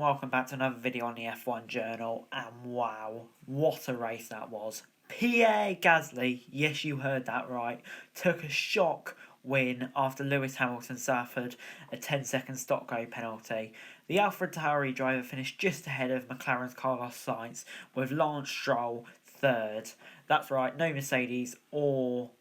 welcome back to another video on the F1 Journal, and wow, what a race that was. Pierre Gasly, yes you heard that right, took a shock win after Lewis Hamilton suffered a 10-second stop-go penalty. The AlphaTauri driver finished just ahead of McLaren's Carlos Sainz, with Lance Stroll third. That's right, no Mercedes or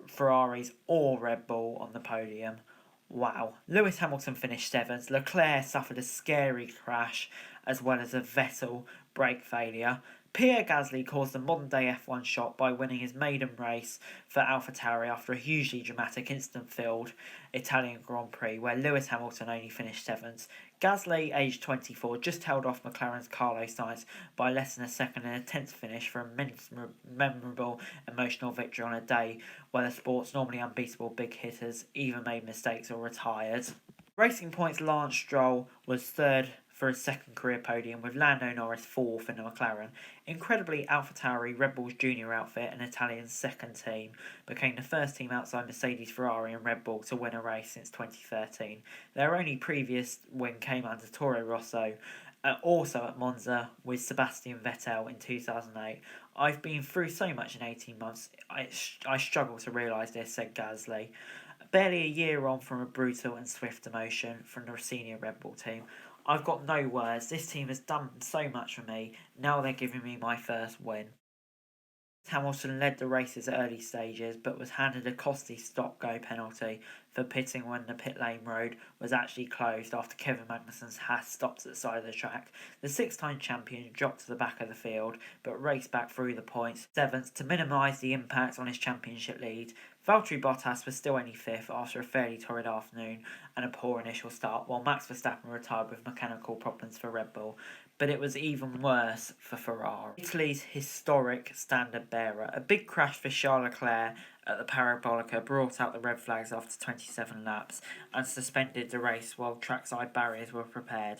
Ferraris or Red Bull on the podium. Wow. Lewis Hamilton finished 7th. Leclerc suffered a scary crash as well as a Vettel brake failure. Pierre Gasly caused a modern-day F1 shock by winning his maiden race for AlphaTauri after a hugely dramatic instant-filled Italian Grand Prix, where Lewis Hamilton only finished 7th. Gasly, aged 24, just held off McLaren's Carlos Sainz by less than a second in a tense finish for a memorable, emotional victory on a day where the sport's normally unbeatable big hitters either made mistakes or retired. Racing Point's Lance Stroll was third for his second career podium, with Lando Norris fourth in the McLaren. Incredibly, AlphaTauri, Red Bull's junior outfit and Italian's second team, became the first team outside Mercedes, Ferrari and Red Bull to win a race since 2013. Their only previous win came under Toro Rosso, also at Monza with Sebastian Vettel in 2008. I've been through so much in 18 months, I struggle to realise this, said Gasly. Barely a year on from a brutal and swift demotion from the senior Red Bull team, I've got no words. This team has done so much for me. Now they're giving me my first win. Hamilton led the race's early stages, but was handed a costly stop-go penalty for pitting when the pit lane road was actually closed after Kevin Magnussen's Haas stopped at the side of the track. The six-time champion dropped to the back of the field, but raced back through the points, 7th, to minimise the impact on his championship lead. Valtteri Bottas was still only 5th after a fairly torrid afternoon and a poor initial start, while Max Verstappen retired with mechanical problems for Red Bull. But it was even worse for Ferrari. Italy's historic standard bearer. A big crash for Charles Leclerc at the Parabolica brought out the red flags after 27 laps and suspended the race while trackside barriers were prepared.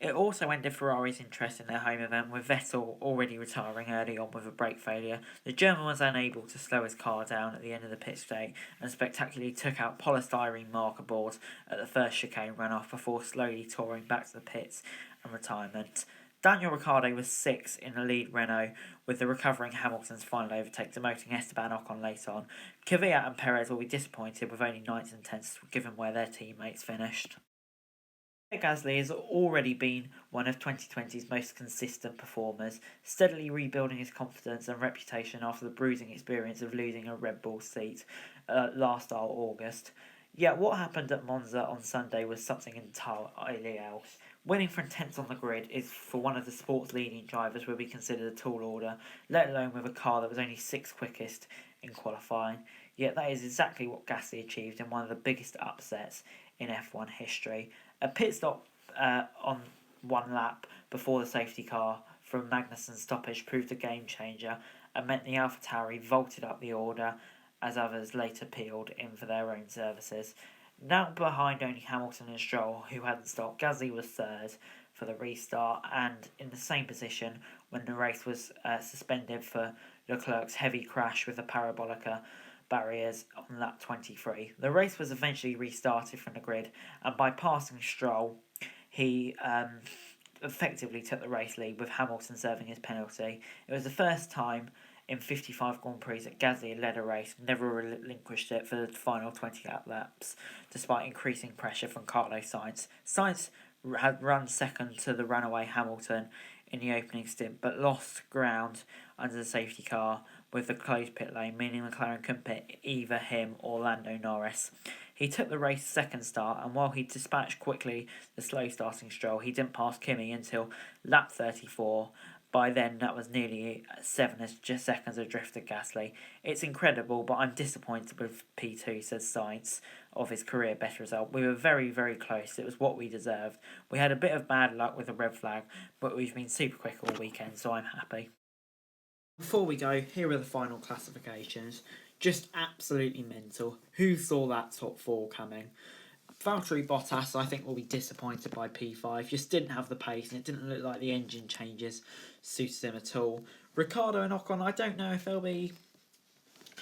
It also ended Ferrari's interest in their home event, with Vettel already retiring early on with a brake failure. The German was unable to slow his car down at the end of the pit straight and spectacularly took out polystyrene marker boards at the first chicane runoff before slowly touring back to the pits and retirement. Daniel Ricciardo was 6th in the lead Renault, with the recovering Hamilton's final overtake demoting Esteban Ocon later on. Kvyat and Perez will be disappointed with only 9th and 10th given where their teammates finished. Gasly has already been one of 2020's most consistent performers, steadily rebuilding his confidence and reputation after the bruising experience of losing a Red Bull seat last August. Yet what happened at Monza on Sunday was something entirely else. Winning from 10th on the grid is, for one of the sport's leading drivers, would be considered a tall order, let alone with a car that was only 6th quickest in qualifying. Yet that is exactly what Gasly achieved in one of the biggest upsets in F1 history. A pit stop on one lap before the safety car from Magnussen's stoppage proved a game changer and meant the AlphaTauri vaulted up the order as others later peeled in for their own services. Now behind only Hamilton and Stroll, who hadn't stopped, Gasly was 3rd for the restart and in the same position when the race was suspended for Leclerc's heavy crash with the Parabolica barriers on lap 23. The race was eventually restarted from the grid, and by passing Stroll, he effectively took the race lead, with Hamilton serving his penalty. It was the first time in 55 Grand Prix that Gasly had led a race, never relinquished it for the final 20 laps, despite increasing pressure from Carlos Sainz. Sainz had run second to the runaway Hamilton in the opening stint, but lost ground under the safety car with the closed pit lane, meaning McLaren couldn't pit either him or Lando Norris. He took the race's second start, and while he dispatched quickly the slow starting Stroll, he didn't pass Kimi until lap 34. By then, that was nearly 7 seconds adrift of Gasly. It's incredible, but I'm disappointed with P2, says Sainz, of his career best result. We were very, very close. It was what we deserved. We had a bit of bad luck with the red flag, but we've been super quick all weekend, so I'm happy. Before we go, here are the final classifications. Just absolutely mental. Who saw that top 4 coming? Valtteri Bottas, I think, will be disappointed by P5. Just didn't have the pace, and it didn't look like the engine changes suited him at all. Ricciardo and Ocon, I don't know if they'll be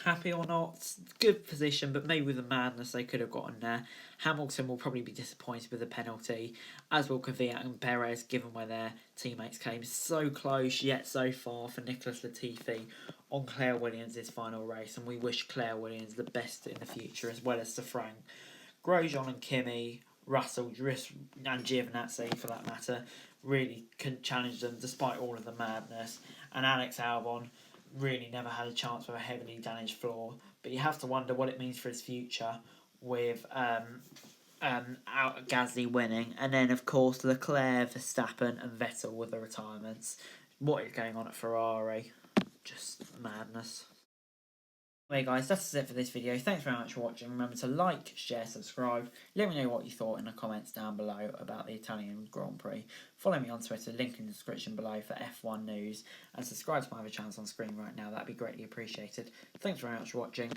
Happy or not, good position, but maybe with the madness they could have gotten there. Hamilton will probably be disappointed with the penalty, as will Kvyat and Perez, given where their teammates came so close yet so far for Nicholas Latifi on Claire Williams' final race, and we wish Claire Williams the best in the future, as well as Sir Frank. Grosjean and Kimi, Russell, Driss, and Giovinazzi, for that matter, really couldn't challenge them despite all of the madness. And Alex Albon really never had a chance with a heavily damaged floor. But you have to wonder what it means for his future with Gasly winning. And then, of course, Leclerc, Verstappen, and Vettel with the retirements. What is going on at Ferrari? Just madness. Anyway guys, that's it for this video. Thanks very much for watching. Remember to like, share, subscribe. Let me know what you thought in the comments down below about the Italian Grand Prix. Follow me on Twitter, link in the description below for F1 news. And subscribe to my other channels on screen right now. That'd be greatly appreciated. Thanks very much for watching.